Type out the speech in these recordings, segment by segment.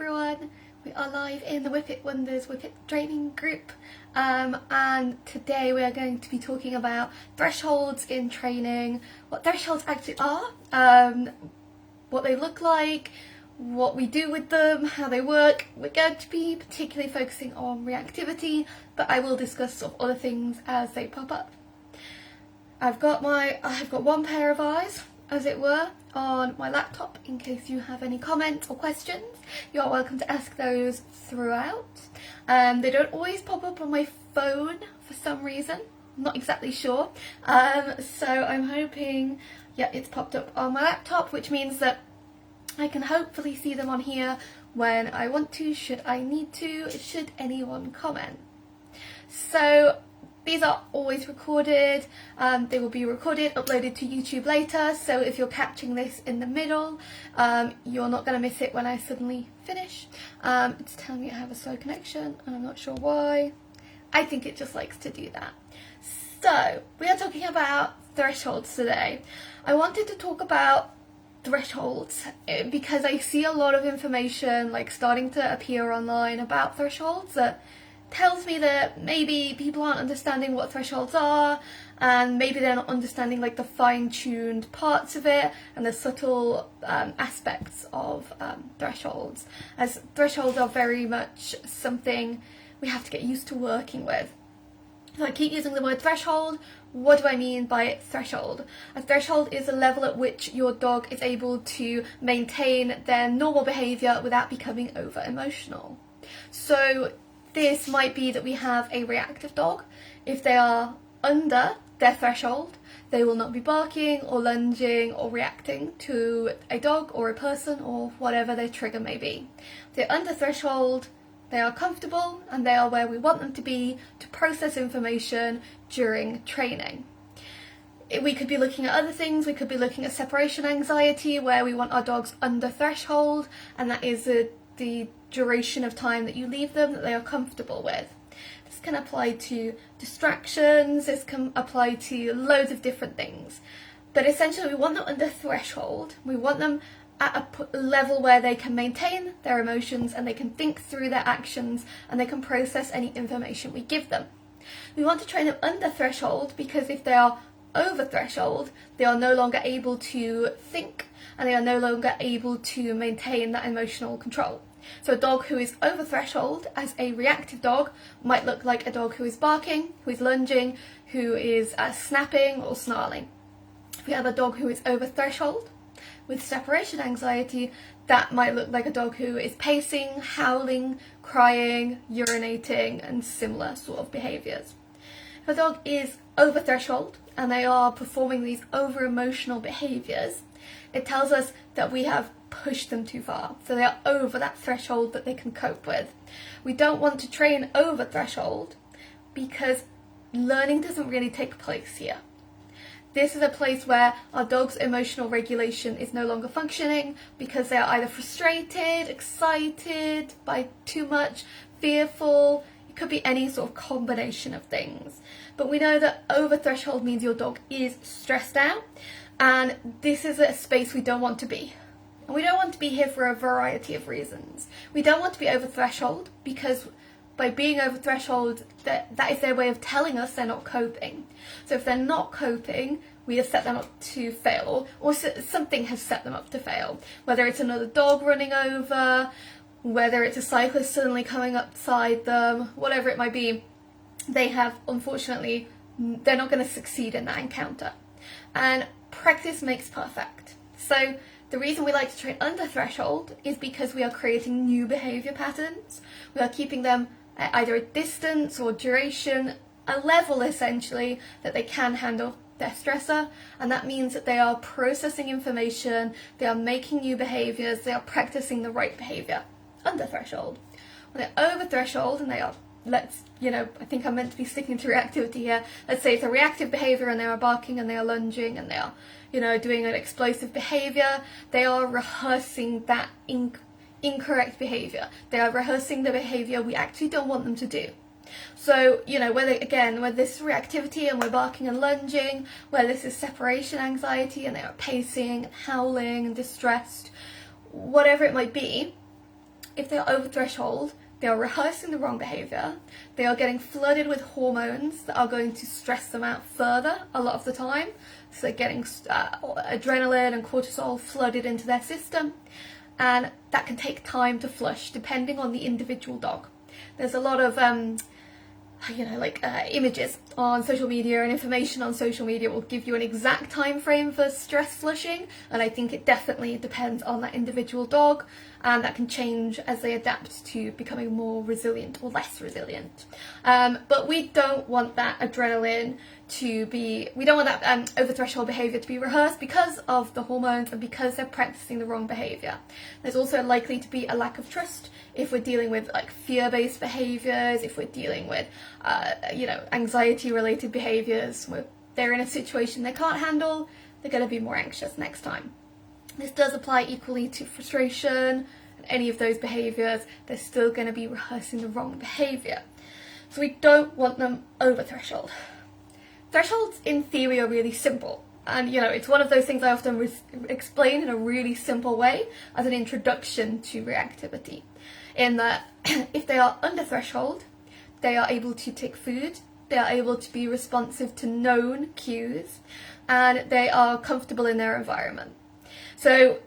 everyone, we are live in the Whippet Wonders Whippet training group, and today we are going to be talking about thresholds in training, what thresholds actually are, what they look like, what we do with them, how they work. We're going to be particularly focusing on reactivity, but I will discuss sort of other things as they pop up. I've got one pair of eyes, as it were, on my laptop in case you have any comments or questions. You are welcome to ask those throughout. They don't always pop up on my phone for some reason. I'm not exactly sure. So I'm hoping, yeah, it's popped up on my laptop, which means that I can hopefully see them on here when I want to, should I need to, should anyone comment. So these are always recorded. They will be recorded, uploaded to YouTube later, so if you're catching this in the middle, you're not going to miss it when I suddenly finish. It's telling me I have a slow connection, and I'm not sure why. I think it just likes to do that. So, we are talking about thresholds today. I wanted to talk about thresholds because I see a lot of information like starting to appear online about thresholds that tells me that maybe people aren't understanding what thresholds are, and maybe they're not understanding like the fine-tuned parts of it and the subtle aspects of thresholds, as thresholds are very much something we have to get used to working with. So I keep using the word threshold. What do I mean by threshold? A threshold is a level at which your dog is able to maintain their normal behaviour without becoming over-emotional. So this might be that we have a reactive dog. If they are under their threshold, they will not be barking or lunging or reacting to a dog or a person or whatever their trigger may be. If they're under threshold, they are comfortable and they are where we want them to be to process information during training. We could be looking at other things. We could be looking at separation anxiety, where we want our dogs under threshold, and that is the duration of time that you leave them that they are comfortable with. This can apply to distractions, this can apply to loads of different things. But essentially we want them under threshold. We want them at a level where they can maintain their emotions and they can think through their actions and they can process any information we give them. We want to train them under threshold because if they are over threshold, they are no longer able to think and they are no longer able to maintain that emotional control. So a dog who is over threshold as a reactive dog might look like a dog who is barking, who is lunging, who is snapping or snarling. If we have a dog who is over threshold with separation anxiety, that might look like a dog who is pacing, howling, crying, urinating, and similar sort of behaviours. If a dog is over threshold and they are performing these over emotional behaviours, it tells us that we have pushed them too far. So they are over that threshold that they can cope with. We don't want to train over threshold because learning doesn't really take place here. This is a place where our dog's emotional regulation is no longer functioning because they are either frustrated, excited by too much, fearful. It could be any sort of combination of things. But we know that over threshold means your dog is stressed out, and this is a space we don't want to be. And we don't want to be here for a variety of reasons. We don't want to be over threshold because by being over threshold, that is their way of telling us they're not coping. So if they're not coping, we have set them up to fail, or something has set them up to fail. Whether it's another dog running over, whether it's a cyclist suddenly coming up beside them, whatever it might be, they have, unfortunately, they're not going to succeed in that encounter. And practice makes perfect. So the reason we like to train under threshold is because we are creating new behaviour patterns. We are keeping them at either a distance or duration, a level essentially, that they can handle their stressor, and that means that they are processing information, they are making new behaviours, they are practicing the right behaviour under threshold. When they're over threshold and they are, I think I'm meant to be sticking to reactivity here. Let's say it's a reactive behaviour and they are barking and they are lunging and they are, doing an explosive behaviour. They are rehearsing that incorrect behaviour. They are rehearsing the behaviour we actually don't want them to do. So, whether this is reactivity and we're barking and lunging, where this is separation anxiety and they are pacing and howling and distressed, whatever it might be, if they are over threshold, they are rehearsing the wrong behaviour, they are getting flooded with hormones that are going to stress them out further a lot of the time. So they're getting adrenaline and cortisol flooded into their system, and that can take time to flush depending on the individual dog. There's a lot of images on social media and information on social media will give you an exact time frame for stress flushing, and I think it definitely depends on that individual dog, and that can change as they adapt to becoming more resilient or less resilient. But we don't want that adrenaline we don't want that over threshold behaviour to be rehearsed because of the hormones and because they're practicing the wrong behaviour. There's also likely to be a lack of trust if we're dealing with like fear-based behaviours, if we're dealing with anxiety-related behaviours, where they're in a situation they can't handle, they're going to be more anxious next time. This does apply equally to frustration and any of those behaviours. They're still going to be rehearsing the wrong behaviour. So we don't want them over threshold. Thresholds in theory are really simple, and it's one of those things I often explain in a really simple way as an introduction to reactivity, in that if they are under threshold, they are able to take food, they are able to be responsive to known cues, and they are comfortable in their environment. So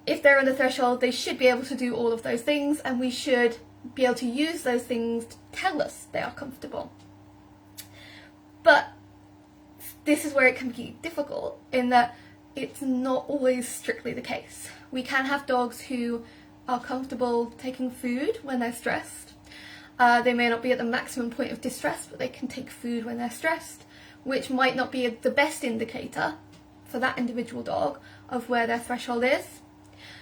if they're under threshold, they should be able to do all of those things, and we should be able to use those things to tell us they are comfortable. But this is where it can be difficult, in that it's not always strictly the case. We can have dogs who are comfortable taking food when they're stressed. They may not be at the maximum point of distress, but they can take food when they're stressed, which might not be the best indicator for that individual dog of where their threshold is.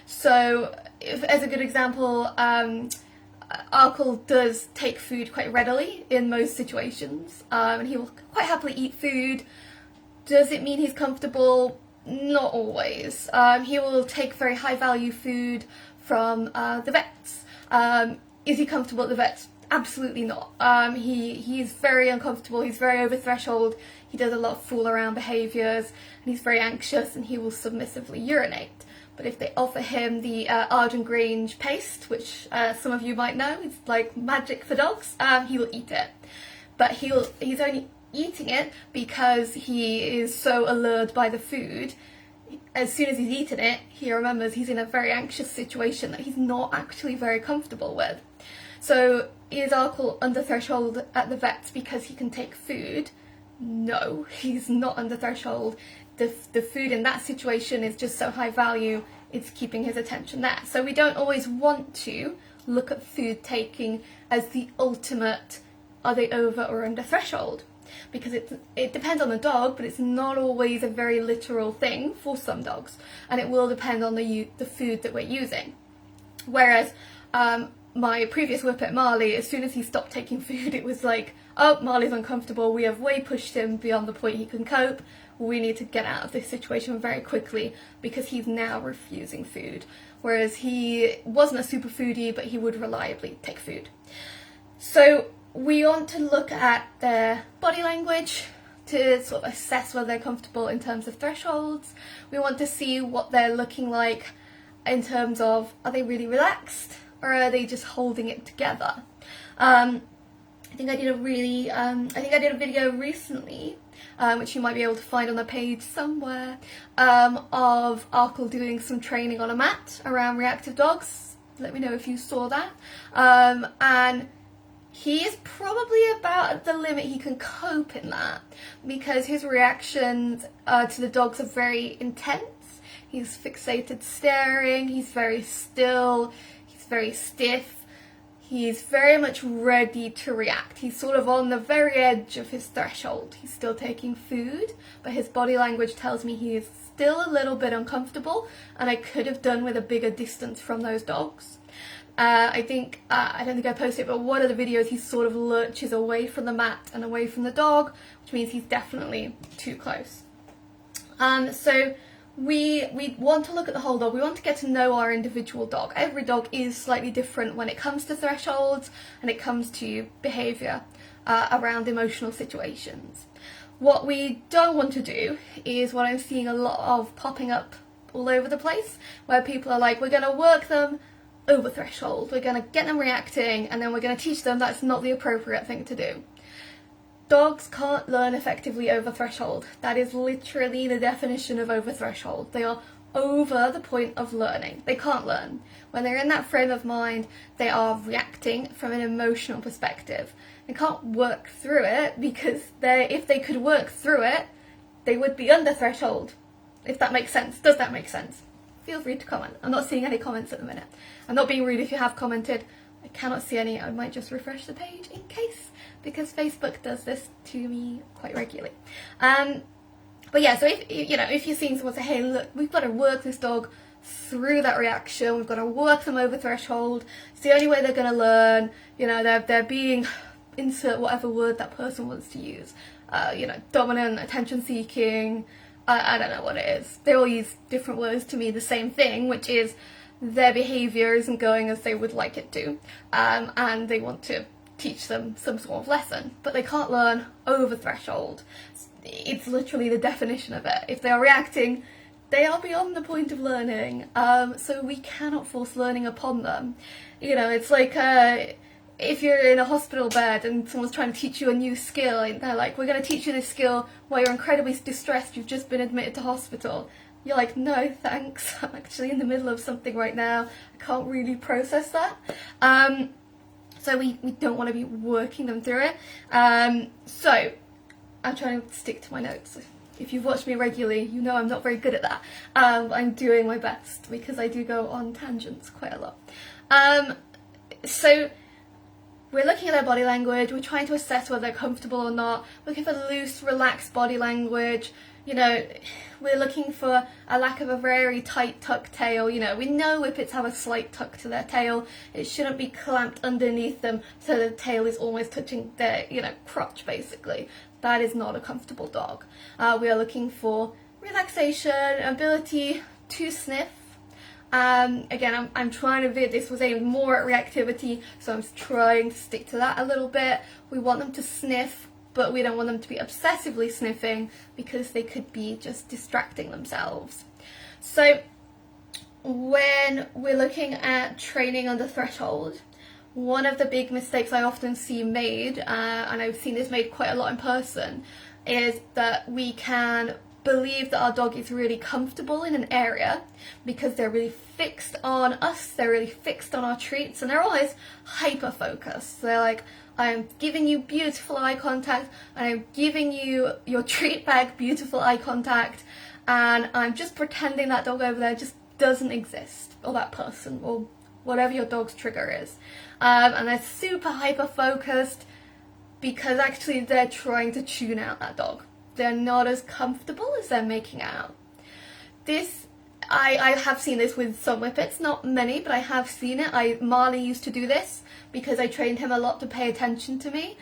So, as a good example, Arkle does take food quite readily in most situations, and he will quite happily eat food. Does it mean he's comfortable? Not always. He will take very high value food from the vets. Is he comfortable at the vets? Absolutely not. He's very uncomfortable, he's very over threshold, he does a lot of fool around behaviours, and he's very anxious, and he will submissively urinate. But if they offer him the Arden Grange paste, which some of you might know, it's like magic for dogs, he will eat it. But he's only eating it because he is so allured by the food. As soon as he's eaten it, he remembers he's in a very anxious situation that he's not actually very comfortable with. So is Arkle under threshold at the vets because he can take food? No, he's not under threshold. The food in that situation is just so high value, it's keeping his attention there. So we don't always want to look at food taking as the ultimate, are they over or under threshold? Because it depends on the dog, but it's not always a very literal thing for some dogs, and it will depend on the food that we're using. Whereas my previous Whippet, Marley, as soon as he stopped taking food, it was like, oh, Marley's uncomfortable, we have way pushed him beyond the point he can cope, we need to get out of this situation very quickly because he's now refusing food. Whereas he wasn't a super foodie, but he would reliably take food. So we want to look at their body language to sort of assess whether they're comfortable in terms of thresholds. We want to see what they're looking like in terms of, are they really relaxed or are they just holding it together? I think I did a video recently, which you might be able to find on the page somewhere, of Arkle doing some training on a mat around reactive dogs. Let me know if you saw that. And he is probably about at the limit he can cope in that, because his reactions to the dogs are very intense. He's fixated staring, he's very still, he's very stiff, he's very much ready to react. He's sort of on the very edge of his threshold. He's still taking food, but his body language tells me he is still a little bit uncomfortable, and I could have done with a bigger distance from those dogs. I don't think I posted it, but one of the videos he sort of lurches away from the mat and away from the dog, which means he's definitely too close. So we want to look at the whole dog. We want to get to know our individual dog. Every dog is slightly different when it comes to thresholds and it comes to behaviour around emotional situations. What we don't want to do is what I'm seeing a lot of popping up all over the place, where people are like, we're going to work them over threshold. We're going to get them reacting, and then we're going to teach them that's not the appropriate thing to do. Dogs can't learn effectively over threshold. That is literally the definition of over threshold. They are over the point of learning. They can't learn. When they're in that frame of mind, they are reacting from an emotional perspective. They can't work through it because if they could work through it, they would be under threshold. If that makes sense. Does that make sense? Feel free to comment. I'm not seeing any comments at the minute. I'm not being rude if you have commented. I cannot see any. I might just refresh the page in case, because Facebook does this to me quite regularly. But yeah, so if you're seeing someone say, hey, look, we've got to work this dog through that reaction, we've got to work them over threshold, it's the only way they're going to learn, they're being, insert whatever word that person wants to use, dominant, attention seeking, I don't know what it is. They all use different words to mean the same thing, which is their behaviour isn't going as they would like it to, and they want to teach them some sort of lesson, but they can't learn over threshold. It's literally the definition of it. If they are reacting, they are beyond the point of learning, so we cannot force learning upon them. It's like if you're in a hospital bed and someone's trying to teach you a new skill, and they're like, we're going to teach you this skill while you're incredibly distressed, you've just been admitted to hospital. You're like, no thanks, I'm actually in the middle of something right now, I can't really process that. So we don't want to be working them through it. So I'm trying to stick to my notes. If you've watched me regularly, you know I'm not very good at that. I'm doing my best because I do go on tangents quite a lot. So we're looking at their body language, we're trying to assess whether they're comfortable or not, looking for loose, relaxed body language. We're looking for a lack of a very tight tuck tail. We know Whippets have a slight tuck to their tail. It shouldn't be clamped underneath them so the tail is almost touching their, crotch basically. That is not a comfortable dog. We are looking for relaxation, ability to sniff. Again, I'm trying to this was aimed more at reactivity, so I'm trying to stick to that a little bit. We want them to sniff, but we don't want them to be obsessively sniffing because they could be just distracting themselves. So when we're looking at training under threshold, one of the big mistakes I often see made, and I've seen this made quite a lot in person, is that we can believe that our dog is really comfortable in an area because they're really fixed on us, they're really fixed on our treats, and they're always hyper-focused. They're like, I am giving you beautiful eye contact, and I'm giving you your treat bag beautiful eye contact, and I'm just pretending that dog over there just doesn't exist, or that person, or whatever your dog's trigger is. And they're super hyper-focused because actually they're trying to tune out that dog. They're not as comfortable as they're making out. I have seen this with some Whippets, not many, but I have seen it. Marley used to do this because I trained him a lot to pay attention to me.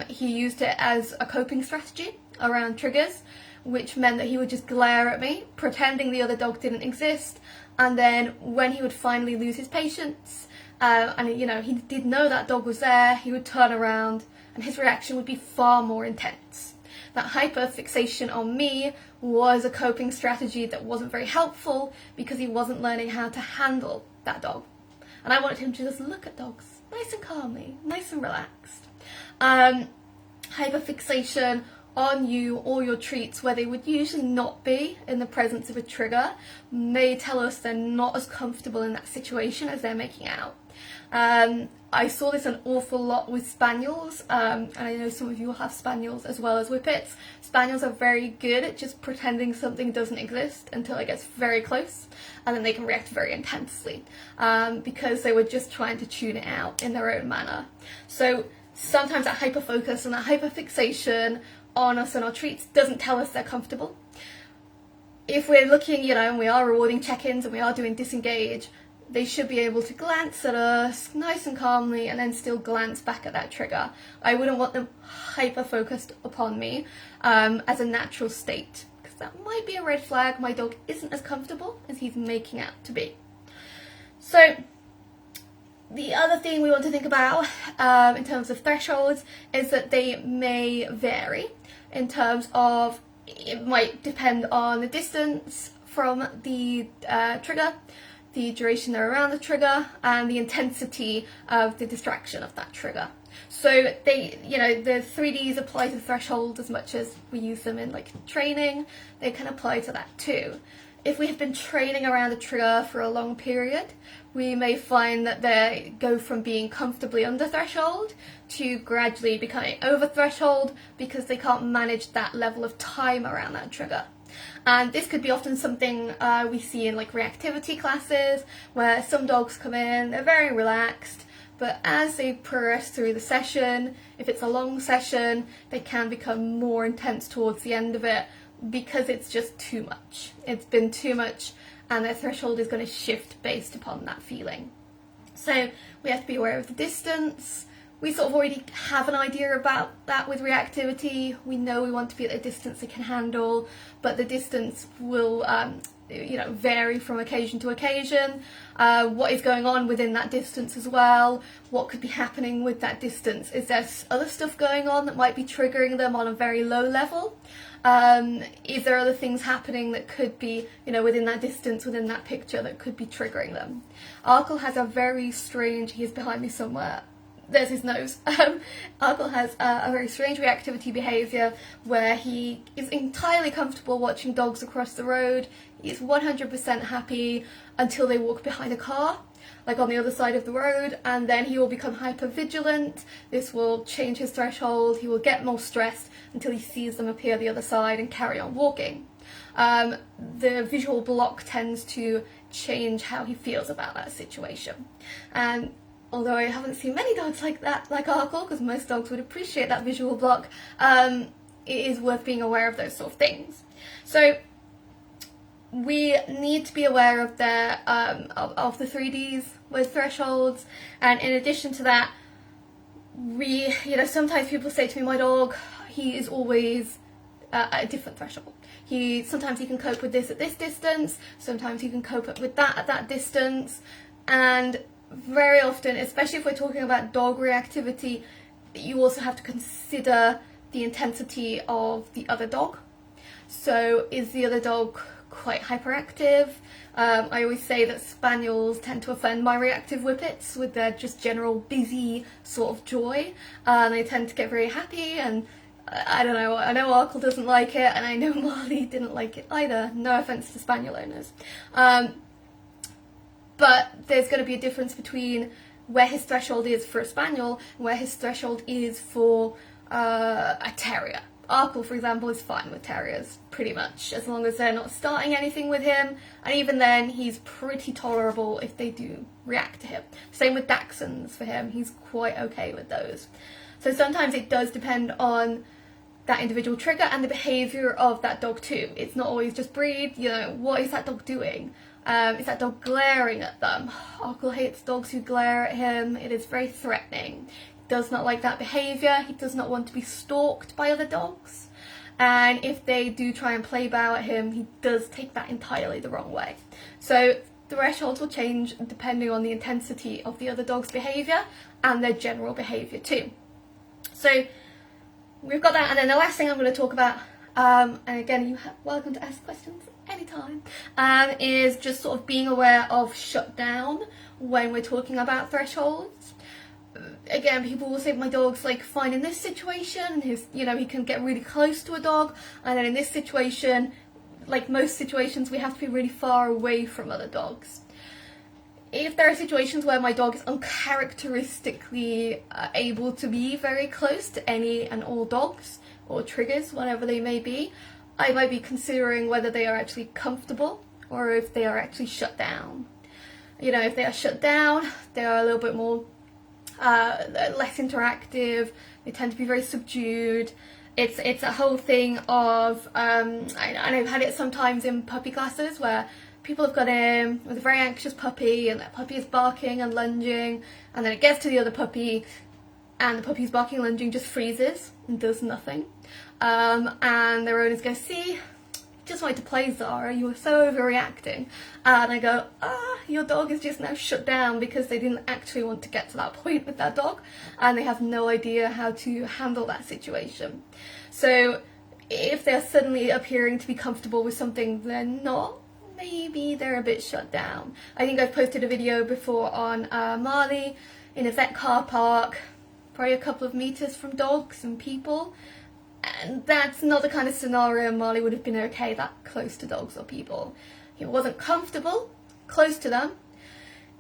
He used it as a coping strategy around triggers, which meant that he would just glare at me, pretending the other dog didn't exist, and then when he would finally lose his patience, and he did know that dog was there, he would turn around and his reaction would be far more intense. That hyper-fixation on me was a coping strategy that wasn't very helpful because he wasn't learning how to handle that dog. And I wanted him to just look at dogs nice and calmly, nice and relaxed. Hyper-fixation on you or your treats where they would usually not be in the presence of a trigger may tell us they're not as comfortable in that situation as they're making out. I saw this an awful lot with Spaniels, and I know some of you will have Spaniels as well as Whippets. Spaniels are very good at just pretending something doesn't exist until it gets very close, and then they can react very intensely, because they were just trying to tune it out in their own manner. So sometimes that hyper-focus and that hyper-fixation on us and our treats doesn't tell us they're comfortable. If we're looking, and we are rewarding check-ins and we are doing disengage, they should be able to glance at us nice and calmly and then still glance back at that trigger. I wouldn't want them hyper-focused upon me as a natural state, because that might be a red flag. My dog isn't as comfortable as he's making out to be. So the other thing we want to think about in terms of thresholds is that they may vary in terms of, it might depend on the distance from the trigger, the duration they're around the trigger, and the intensity of the distraction of that trigger. So they, the 3Ds apply to threshold as much as we use them in like training. They can apply to that too. If we have been training around a trigger for a long period, we may find that they go from being comfortably under threshold to gradually becoming over threshold because they can't manage that level of time around that trigger. And this could be often something we see in like reactivity classes, where some dogs come in, they're very relaxed, but as they progress through the session, if it's a long session, they can become more intense towards the end of it because it's just too much. It's been too much, and their threshold is going to shift based upon that feeling. So we have to be aware of the distance. We sort of already have an idea about that with reactivity. We know we want to be at a distance they can handle, but the distance will vary from occasion to occasion. What is going on within that distance as well? What could be happening with that distance? Is there other stuff going on that might be triggering them on a very low level? Is there other things happening that could be, within that distance, within that picture, that could be triggering them? Arkle has a very strange, he's behind me somewhere, there's his nose. Arkle has a very strange reactivity behaviour where he is entirely comfortable watching dogs across the road. He's 100% happy until they walk behind a car, like on the other side of the road, and then he will become hyper vigilant. This will change his threshold. He will get more stressed until he sees them appear the other side and carry on walking. The visual block tends to change how he feels about that situation. And although I haven't seen many dogs like that, like Arkle, because most dogs would appreciate that visual block, it is worth being aware of those sort of things. So we need to be aware of their of the 3Ds with thresholds, and in addition to that, we, sometimes people say to me, my dog, he is always at a different threshold. Sometimes he can cope with this at this distance, sometimes he can cope with that at that distance, and very often, especially if we're talking about dog reactivity, you also have to consider the intensity of the other dog. So is the other dog quite hyperactive? I always say that spaniels tend to offend my reactive whippets with their just general busy sort of joy. They tend to get very happy, and I don't know, I know Arkle doesn't like it, and I know Marley didn't like it either. No offence to spaniel owners. But there's going to be a difference between where his threshold is for a spaniel and where his threshold is for a terrier. Arkle, for example, is fine with terriers, pretty much, as long as they're not starting anything with him, and even then, he's pretty tolerable if they do react to him. Same with Dachshunds for him, he's quite okay with those. So sometimes it does depend on that individual trigger and the behaviour of that dog too. It's not always just breed, what is that dog doing? Is that dog glaring at them? Arkle hates dogs who glare at him. It is very threatening. He does not like that behaviour. He does not want to be stalked by other dogs. And if they do try and play bow at him, he does take that entirely the wrong way. So thresholds will change depending on the intensity of the other dog's behaviour and their general behaviour too. So we've got that, and then the last thing I'm going to talk about, and again, you're welcome to ask questions anytime, is just sort of being aware of shutdown when we're talking about thresholds. Again, people will say my dog's like fine in this situation, he can get really close to a dog, and then in this situation, like most situations, we have to be really far away from other dogs. If there are situations where my dog is uncharacteristically able to be very close to any and all dogs, or triggers, whatever they may be, I might be considering whether they are actually comfortable or if they are actually shut down. If they are shut down, they are a little bit more less interactive, they tend to be very subdued. It's a whole thing of, and I've had it sometimes in puppy classes where people have got in with a very anxious puppy, and that puppy is barking and lunging, and then it gets to the other puppy, and the puppy's barking and lunging just freezes and does nothing. And their owners go, see, just wanted to play, Zara, you were so overreacting. And I go, your dog is just now shut down because they didn't actually want to get to that point with that dog, and they have no idea how to handle that situation. So if they're suddenly appearing to be comfortable with something they're not, maybe they're a bit shut down. I think I've posted a video before on Marley in a vet car park, probably a couple of meters from dogs and people, and that's not the kind of scenario Marley would have been okay that close to dogs or people. He wasn't comfortable close to them.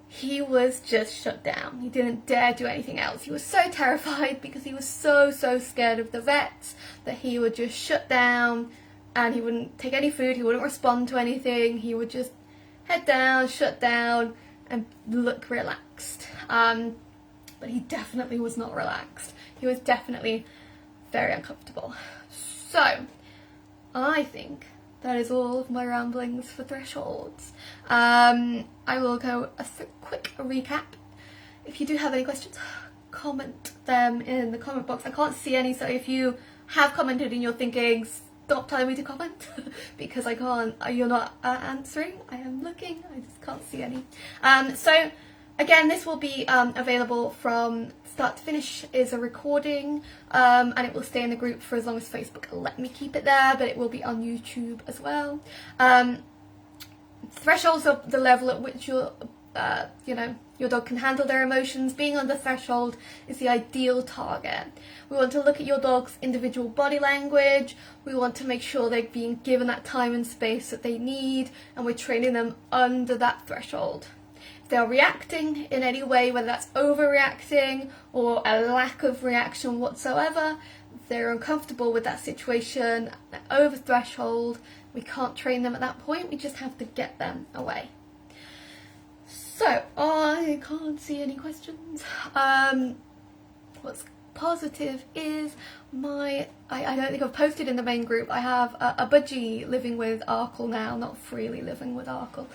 He was just shut down. He didn't dare do anything else. He was so terrified because he was so scared of the vets that he would just shut down, and he wouldn't take any food, he wouldn't respond to anything, he would just head down, shut down, and look relaxed. But he definitely was not relaxed. He was definitely very uncomfortable. So, I think that is all of my ramblings for thresholds. I will go a quick recap. If you do have any questions, comment them in the comment box. I can't see any, so if you have commented and you're thinking, stop telling me to comment, because I can't, you're not answering. I am looking, I just can't see any. So again, this will be available from start to finish, is a recording, and it will stay in the group for as long as Facebook will let me keep it there, but it will be on YouTube as well. Thresholds are the level at which your dog can handle their emotions. Being on the threshold is the ideal target. We want to look at your dog's individual body language. We want to make sure they're being given that time and space that they need, and we're training them under that threshold. If they're reacting in any way, whether that's overreacting or a lack of reaction whatsoever, if they're uncomfortable with that situation, they're over threshold, we can't train them at that point, we just have to get them away. So, I can't see any questions. What's positive is I don't think I've posted in the main group, I have a budgie living with Arkle now, not freely living with Arkle.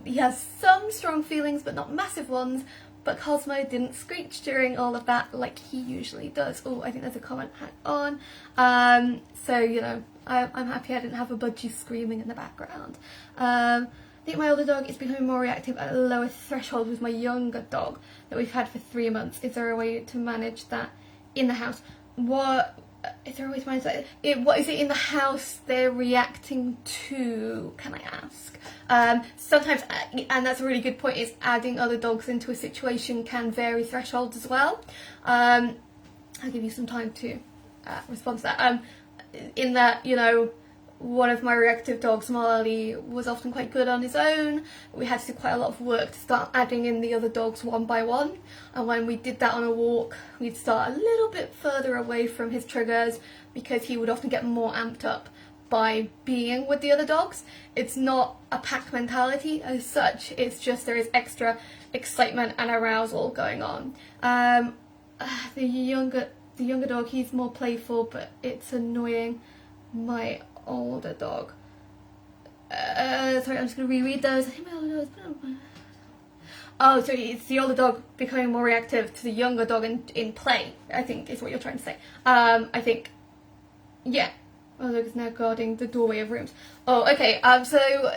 He has some strong feelings, but not massive ones, but Cosmo didn't screech during all of that like he usually does. Oh, I think there's a comment, hang on. So, you know, I'm happy I didn't have a budgie screaming in the background. I think my older dog is becoming more reactive at a lower threshold with my younger dog that we've had for 3 months. Is there a way to manage that in the house? What is there a way to manage that? What is it in the house they're reacting to, can I ask? Sometimes, and that's a really good point, is adding other dogs into a situation can vary thresholds as well. I'll give you some time to respond to that. In that, you know, one of my reactive dogs, Marley, was often quite good on his own. We had to do quite a lot of work to start adding in the other dogs one by one. And when we did that on a walk, we'd start a little bit further away from his triggers because he would often get more amped up by being with the other dogs. It's not a pack mentality as such, it's just there is extra excitement and arousal going on. The younger dog, he's more playful, but it's annoying. My older dog. Sorry, I'm just going to reread those. I think my older dog is... Oh, so it's the older dog becoming more reactive to the younger dog in play, I think is what you're trying to say. I think, yeah. My older dog is now guarding the doorway of rooms. Oh, okay, so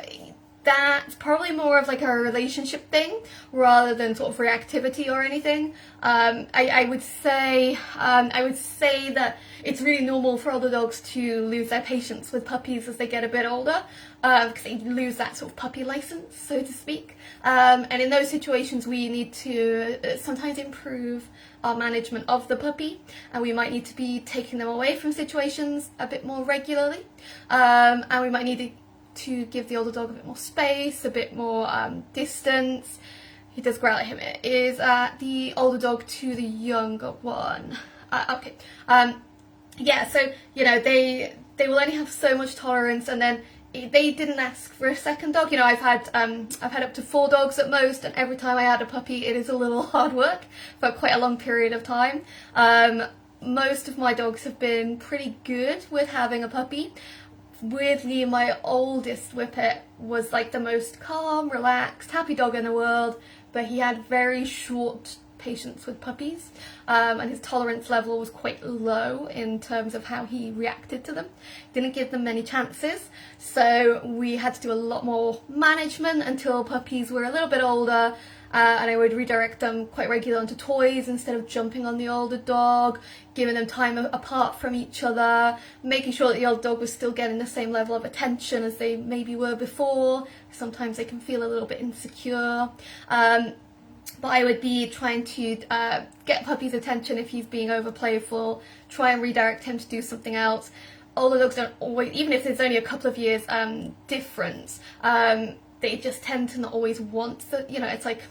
that's probably more of like a relationship thing rather than sort of reactivity or anything. I would say that it's really normal for older dogs to lose their patience with puppies as they get a bit older, because they lose that sort of puppy license, so to speak. And in those situations we need to sometimes improve our management of the puppy, and we might need to be taking them away from situations a bit more regularly, and we might need to give the older dog a bit more space, a bit more distance. He does growl at him. It is the older dog to the younger one. Okay. Yeah, so, you know, they will only have so much tolerance, and then they didn't ask for a second dog. You know, I've had up to 4 dogs at most, and every time I add a puppy it is a little hard work for quite a long period of time. Most of my dogs have been pretty good with having a puppy. Weirdly, my oldest Whippet was like the most calm, relaxed, happy dog in the world, but he had very short patience with puppies, and his tolerance level was quite low in terms of how he reacted to them. Didn't give them many chances, so we had to do a lot more management until puppies were a little bit older, and I would redirect them quite regularly onto toys instead of jumping on the older dog, giving them time apart from each other, making sure that the older dog was still getting the same level of attention as they maybe were before. Sometimes they can feel a little bit insecure. But I would be trying to get puppy's attention if he's being over playful, try and redirect him to do something else. Older dogs don't always, even if there's only a couple of years difference, they just tend to not always want the, you know, it's like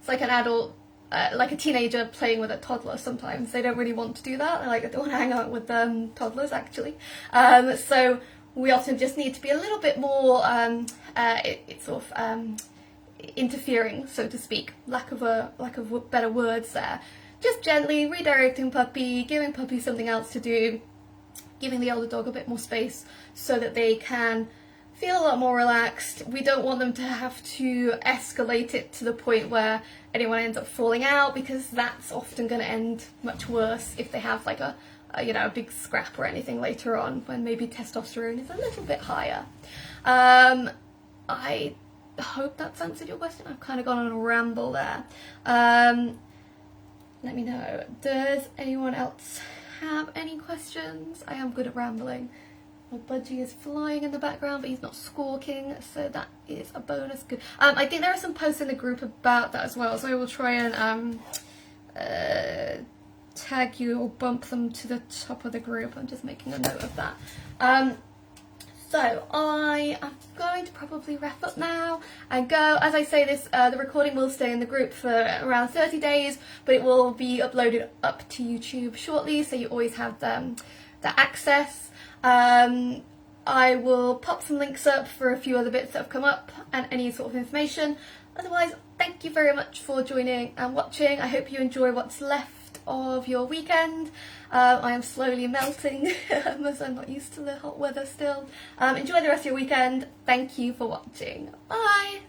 an adult, like a teenager playing with a toddler sometimes. They don't really want to do that. They don't want to hang out with toddlers, actually. So we often just need to be a little bit more, it's sort of interfering, so to speak, lack of better words there. Just gently redirecting puppy, giving puppy something else to do, giving the older dog a bit more space so that they can feel a lot more relaxed. We don't want them to have to escalate it to the point where anyone ends up falling out, because that's often going to end much worse if they have like a big scrap or anything later on when maybe testosterone is a little bit higher. I hope that's answered your question. I've kind of gone on a ramble there. Let me know. Does anyone else have any questions? I am good at rambling. My budgie is flying in the background, but he's not squawking, so that is a bonus. Good. I think there are some posts in the group about that as well, so I will try and tag you or bump them to the top of the group. I'm just making a note of that. So I am going to probably wrap up now and go. As I say this, the recording will stay in the group for around 30 days, but it will be uploaded up to YouTube shortly, so you always have the access. I will pop some links up for a few other bits that have come up and any sort of information. Otherwise, thank you very much for joining and watching. I hope you enjoy what's left of your weekend. I am slowly melting as I'm not used to the hot weather still. Enjoy the rest of your weekend. Thank you for watching. Bye!